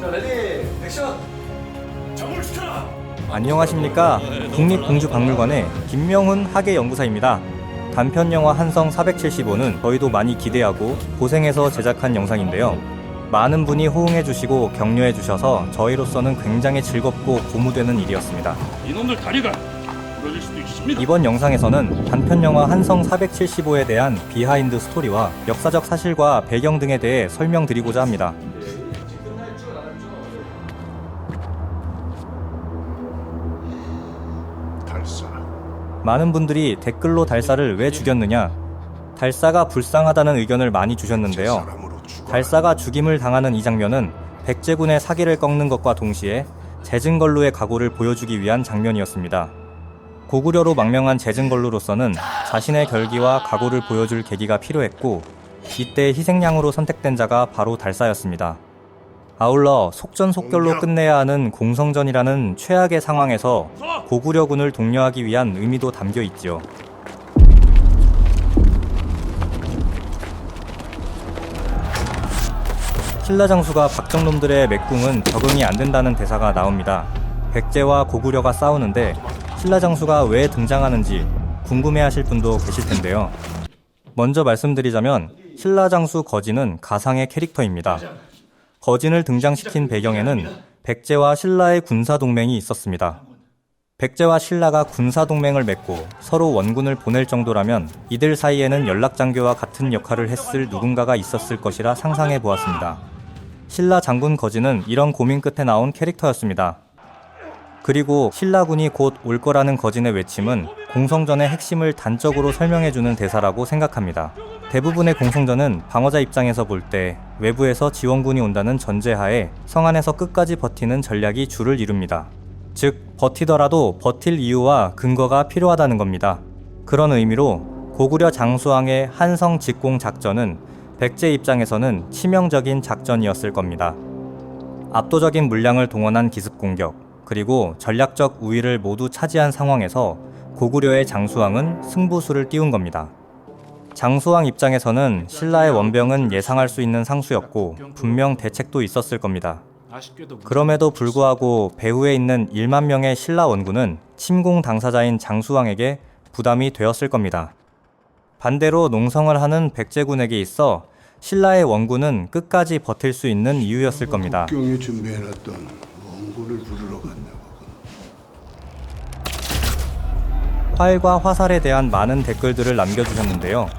자, 레디, 액션! 장을 시켜라! 안녕하십니까. 국립공주박물관의 김명훈 학예연구사입니다. 단편영화 한성 475는 저희도 많이 기대하고 고생해서 제작한 영상인데요. 많은 분이 호응해주시고 격려해주셔서 저희로서는 굉장히 즐겁고 고무되는 일이었습니다. 이놈들 다리가 부러질 수도 있습니다. 이번 영상에서는 단편영화 한성 475에 대한 비하인드 스토리와 역사적 사실과 배경 등에 대해 설명드리고자 합니다. 달사. 많은 분들이 댓글로 달사를 왜 죽였느냐, 달사가 불쌍하다는 의견을 많이 주셨는데요. 달사가 죽임을 당하는 이 장면은 백제군의 사기를 꺾는 것과 동시에 제증걸루의 각오를 보여주기 위한 장면이었습니다. 고구려로 망명한 제증걸루로서는 자신의 결기와 각오를 보여줄 계기가 필요했고, 이때 희생양으로 선택된 자가 바로 달사였습니다. 아울러 속전속결로 끝내야 하는 공성전이라는 최악의 상황에서 고구려군을 독려하기 위한 의미도 담겨 있지요. 신라장수가 박정놈들의 맹궁은 적응이 안 된다는 대사가 나옵니다. 백제와 고구려가 싸우는데 신라장수가 왜 등장하는지 궁금해하실 분도 계실 텐데요. 먼저 말씀드리자면 신라장수 거진은 가상의 캐릭터입니다. 거진을 등장시킨 배경에는 백제와 신라의 군사동맹이 있었습니다. 백제와 신라가 군사동맹을 맺고 서로 원군을 보낼 정도라면 이들 사이에는 연락장교와 같은 역할을 했을 누군가가 있었을 것이라 상상해 보았습니다. 신라 장군 거진은 이런 고민 끝에 나온 캐릭터였습니다. 그리고 신라군이 곧 올 거라는 거진의 외침은 공성전의 핵심을 단적으로 설명해주는 대사라고 생각합니다. 대부분의 공성전은 방어자 입장에서 볼 때 외부에서 지원군이 온다는 전제하에 성 안에서 끝까지 버티는 전략이 주를 이룹니다. 즉, 버티더라도 버틸 이유와 근거가 필요하다는 겁니다. 그런 의미로 고구려 장수왕의 한성 직공 작전은 백제 입장에서는 치명적인 작전이었을 겁니다. 압도적인 물량을 동원한 기습 공격, 그리고 전략적 우위를 모두 차지한 상황에서 고구려의 장수왕은 승부수를 띄운 겁니다. 장수왕 입장에서는 신라의 원병은 예상할 수 있는 상수였고 분명 대책도 있었을 겁니다. 그럼에도 불구하고 배후에 있는 1만 명의 신라 원군은 침공 당사자인 장수왕에게 부담이 되었을 겁니다. 반대로 농성을 하는 백제군에게 있어 신라의 원군은 끝까지 버틸 수 있는 이유였을 겁니다. 국경에 준비해놨던 원군을 부르러 갔나 보군. 활과 화살에 대한 많은 댓글들을 남겨주셨는데요.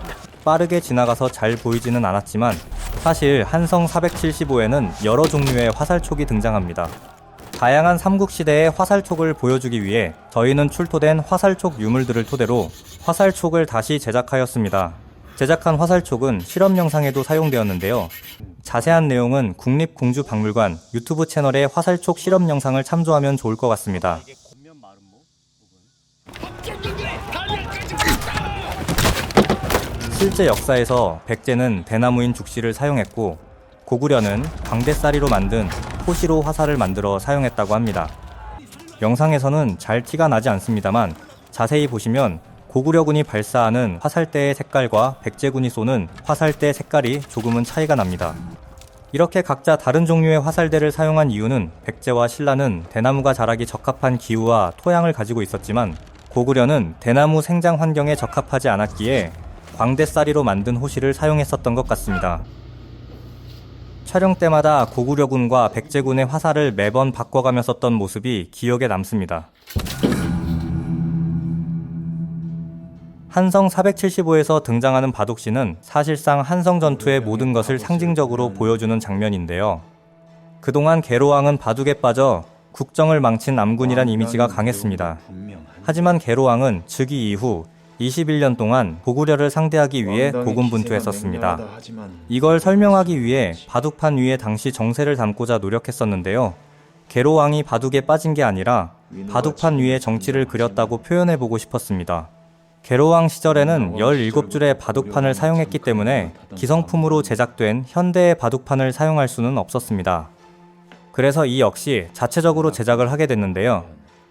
빠르게 지나가서 잘 보이지는 않았지만 사실 한성 475에는 여러 종류의 화살촉이 등장합니다. 다양한 삼국시대의 화살촉을 보여주기 위해 저희는 출토된 화살촉 유물들을 토대로 화살촉을 다시 제작하였습니다. 제작한 화살촉은 실험 영상에도 사용되었는데요. 자세한 내용은 국립공주박물관 유튜브 채널의 화살촉 실험 영상을 참조하면 좋을 것 같습니다. 실제 역사에서 백제는 대나무인 죽시를 사용했고 고구려는 광대싸리로 만든 호시로 화살을 만들어 사용했다고 합니다. 영상에서는 잘 티가 나지 않습니다만 자세히 보시면 고구려군이 발사하는 화살대의 색깔과 백제군이 쏘는 화살대 색깔이 조금은 차이가 납니다. 이렇게 각자 다른 종류의 화살대를 사용한 이유는 백제와 신라는 대나무가 자라기 적합한 기후와 토양을 가지고 있었지만 고구려는 대나무 생장 환경에 적합하지 않았기에 광대싸리로 만든 호시를 사용했었던 것 같습니다. 촬영 때마다 고구려군과 백제군의 화살을 매번 바꿔가며 썼던 모습이 기억에 남습니다. 한성 475에서 등장하는 바둑신은 사실상 한성 전투의 모든 것을 상징적으로 보여주는 장면인데요. 그동안 계로왕은 바둑에 빠져 국정을 망친 남군이란 이미지가 강했습니다. 하지만 계로왕은 즉위 이후 21년 동안 고구려를 상대하기 위해 고군분투했었습니다. 이걸 설명하기 위해 바둑판 위에 당시 정세를 담고자 노력했었는데요. 계로왕이 바둑에 빠진 게 아니라 바둑판 위에 정치를 그렸다고 표현해보고 싶었습니다. 계로왕 시절에는 17줄의 바둑판을 사용했기 때문에 기성품으로 제작된 현대의 바둑판을 사용할 수는 없었습니다. 그래서 이 역시 자체적으로 제작을 하게 됐는데요.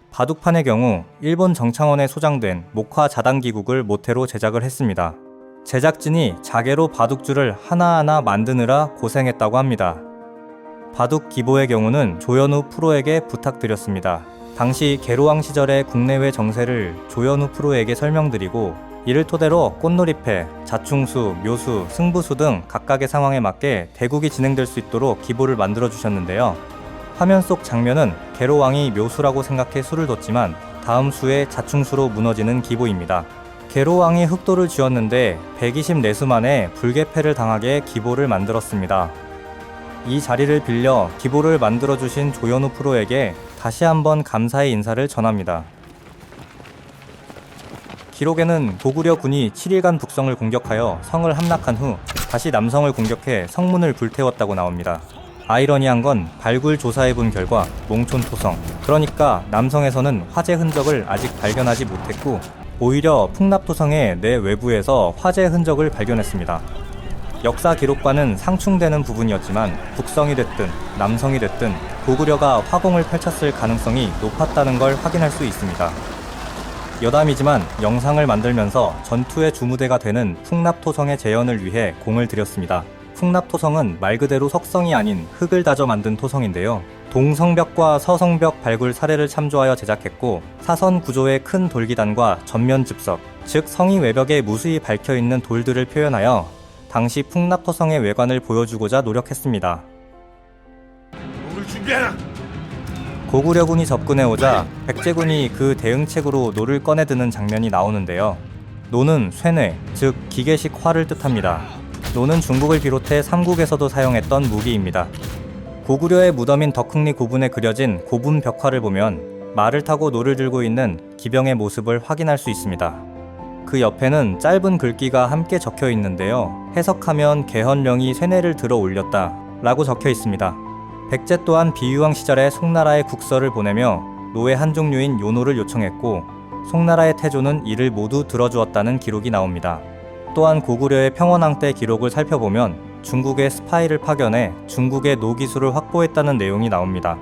바둑판의 경우 일본 정창원에 소장된 목화 자단기국을 모태로 제작을 했습니다. 제작진이 자개로 바둑줄을 하나하나 만드느라 고생했다고 합니다. 바둑 기보의 경우는 조현우 프로에게 부탁드렸습니다. 당시 계로왕 시절의 국내외 정세를 조현우 프로에게 설명드리고 이를 토대로 꽃놀이패, 자충수, 묘수, 승부수 등 각각의 상황에 맞게 대국이 진행될 수 있도록 기보를 만들어 주셨는데요. 화면 속 장면은 계로왕이 묘수라고 생각해 수를 뒀지만 다음 수에 자충수로 무너지는 기보입니다. 계로왕이 흑도를 쥐었는데 124수 만에 불개패를 당하게 기보를 만들었습니다. 이 자리를 빌려 기보를 만들어주신 조현우 프로에게 다시 한번 감사의 인사를 전합니다. 기록에는 고구려 군이 7일간 북성을 공격하여 성을 함락한 후 다시 남성을 공격해 성문을 불태웠다고 나옵니다. 아이러니한 건 발굴 조사해본 결과 몽촌토성, 그러니까 남성에서는 화재 흔적을 아직 발견하지 못했고 오히려 풍납토성의 내 외부에서 화재 흔적을 발견했습니다. 역사 기록과는 상충되는 부분이었지만 북성이 됐든 남성이 됐든 고구려가 화공을 펼쳤을 가능성이 높았다는 걸 확인할 수 있습니다. 여담이지만 영상을 만들면서 전투의 주무대가 되는 풍납토성의 재현을 위해 공을 들였습니다. 풍납토성은 말 그대로 석성이 아닌 흙을 다져 만든 토성인데요. 동성벽과 서성벽 발굴 사례를 참조하여 제작했고 사선 구조의 큰 돌기단과 전면 즙석, 즉 성이 외벽에 무수히 밝혀있는 돌들을 표현하여 당시 풍납토성의 외관을 보여주고자 노력했습니다. 몸을 준비하라. 고구려군이 접근해오자 백제군이 그 대응책으로 노를 꺼내드는 장면이 나오는데요. 노는 쇠뇌, 즉 기계식 활을 뜻합니다. 노는 중국을 비롯해 삼국에서도 사용했던 무기입니다. 고구려의 무덤인 덕흥리 고분에 그려진 고분 벽화를 보면 말을 타고 노를 들고 있는 기병의 모습을 확인할 수 있습니다. 그 옆에는 짧은 글귀가 함께 적혀 있는데요. 해석하면 개헌령이 쇠뇌를 들어 올렸다 라고 적혀 있습니다. 백제 또한 비유왕 시절에 송나라에 국서를 보내며 노의 한 종류인 요노를 요청했고 송나라의 태조는 이를 모두 들어주었다는 기록이 나옵니다. 또한 고구려의 평원왕 때 기록을 살펴보면 중국의 스파이를 파견해 중국의 노 기술을 확보했다는 내용이 나옵니다.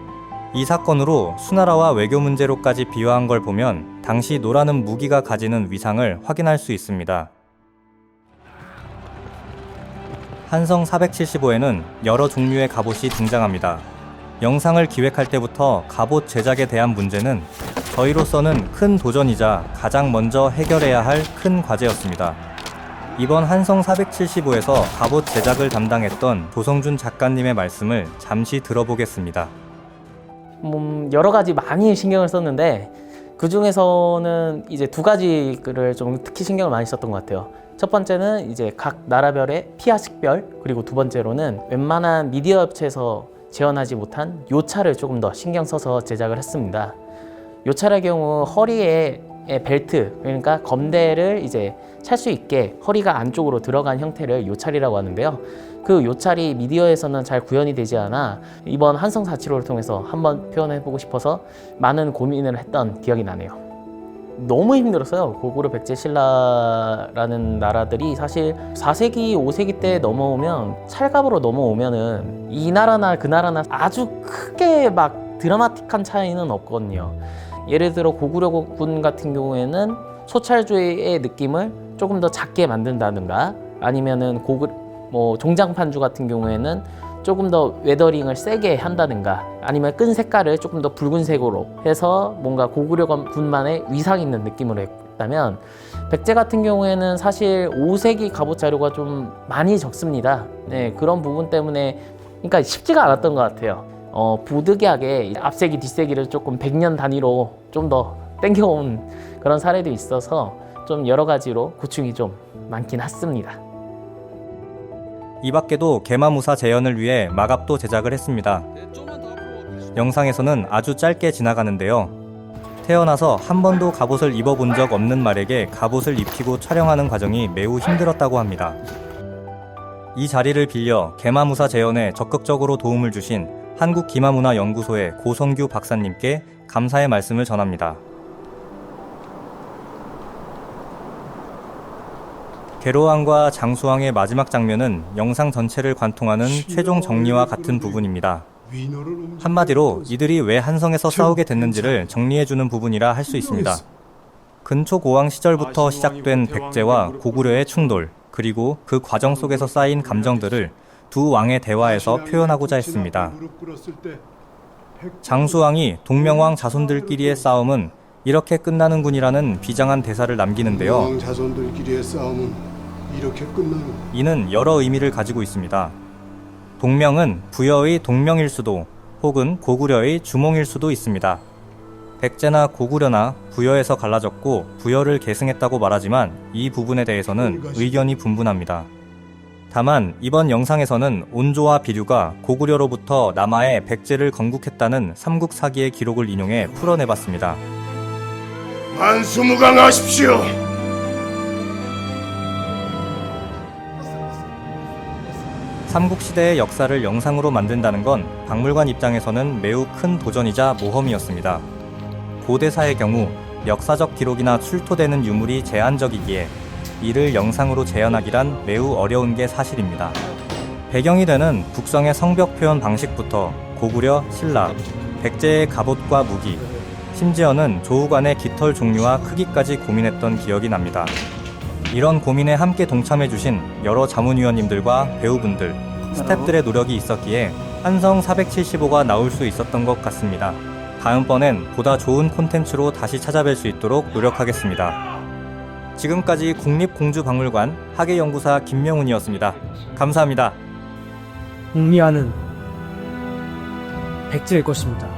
이 사건으로 수나라와 외교 문제로까지 비화한 걸 보면 당시 노라는 무기가 가지는 위상을 확인할 수 있습니다. 한성 475에는 여러 종류의 갑옷이 등장합니다. 영상을 기획할 때부터 갑옷 제작에 대한 문제는 저희로서는 큰 도전이자 가장 먼저 해결해야 할 큰 과제였습니다. 이번 한성 475에서 갑옷 제작을 담당했던 조성준 작가님의 말씀을 잠시 들어보겠습니다. 여러 가지 많이 신경을 썼는데 그 중에서는 이제 두 가지를 좀 특히 신경을 많이 썼던 것 같아요. 첫 번째는 이제 각 나라별의 피하 식별, 그리고 두 번째로는 웬만한 미디어 업체에서 재현하지 못한 요차를 조금 더 신경 써서 제작을 했습니다. 요차의 경우 허리에 벨트, 그러니까 검대를 이제 찰 수 있게 허리가 안쪽으로 들어간 형태를 요찰이라고 하는데요. 그 요찰이 미디어에서는 잘 구현이 되지 않아 이번 한성 475를 통해서 한번 표현해보고 싶어서 많은 고민을 했던 기억이 나네요. 너무 힘들었어요. 고구려, 백제, 신라라는 나라들이 사실 4세기, 5세기 때 넘어오면 찰갑으로 넘어오면은 이 나라나 그 나라나 아주 크게 막 드라마틱한 차이는 없거든요. 예를 들어 고구려군 같은 경우에는 소찰주의 느낌을 조금 더 작게 만든다든가 아니면은 종장판주 같은 경우에는 조금 더 웨더링을 세게 한다든가 아니면 끈 색깔을 조금 더 붉은색으로 해서 뭔가 고구려군만의 위상 있는 느낌으로 했다면 백제 같은 경우에는 사실 5세기 갑옷 자료가 좀 많이 적습니다. 네, 그런 부분 때문에 그러니까 쉽지가 않았던 것 같아요. 부득이하게 앞세기 뒷세기를 조금 100년 단위로 좀 더 땡겨온 그런 사례도 있어서 좀 여러 가지로 고충이 좀 많긴 했습니다. 이 밖에도 계마무사 재현을 위해 마갑도 제작을 했습니다. 영상에서는 아주 짧게 지나가는데요. 태어나서 한 번도 갑옷을 입어본 적 없는 말에게 갑옷을 입히고 촬영하는 과정이 매우 힘들었다고 합니다. 이 자리를 빌려 계마무사 재현에 적극적으로 도움을 주신 한국기마문화연구소의 고성규 박사님께 감사의 말씀을 전합니다. 계로왕과 장수왕의 마지막 장면은 영상 전체를 관통하는 최종 정리와 같은 부분입니다. 한마디로 이들이 왜 한성에서 싸우게 됐는지를 정리해주는 부분이라 할 수 있습니다. 근초고왕 시절부터 시작된 백제와 고구려의 충돌, 그리고 그 과정 속에서 쌓인 감정들을 두 왕의 대화에서 표현하고자 했습니다. 장수왕이 동명왕 자손들끼리의 싸움은 이렇게 끝나는군이라는 비장한 대사를 남기는데요. 왕 자손들끼리의 싸움은 이렇게 끝나는. 이는 여러 의미를 가지고 있습니다. 동명은 부여의 동명일 수도 혹은 고구려의 주몽일 수도 있습니다. 백제나 고구려나 부여에서 갈라졌고 부여를 계승했다고 말하지만 이 부분에 대해서는 의견이 분분합니다. 다만 이번 영상에서는 온조와 비류가 고구려로부터 남하에 백제를 건국했다는 삼국사기의 기록을 인용해 풀어내봤습니다. 만수무강하십시오. 삼국시대의 역사를 영상으로 만든다는 건 박물관 입장에서는 매우 큰 도전이자 모험이었습니다. 고대사의 경우 역사적 기록이나 출토되는 유물이 제한적이기에 이를 영상으로 재현하기란 매우 어려운 게 사실입니다. 배경이 되는 북성의 성벽 표현 방식부터 고구려, 신라, 백제의 갑옷과 무기, 심지어는 조우관의 깃털 종류와 크기까지 고민했던 기억이 납니다. 이런 고민에 함께 동참해주신 여러 자문위원님들과 배우분들, 스태프들의 노력이 있었기에 한성 475가 나올 수 있었던 것 같습니다. 다음번엔 보다 좋은 콘텐츠로 다시 찾아뵐 수 있도록 노력하겠습니다. 지금까지 국립공주박물관 학예연구사 김명훈이었습니다. 감사합니다. 웅리아는 백제일 것입니다.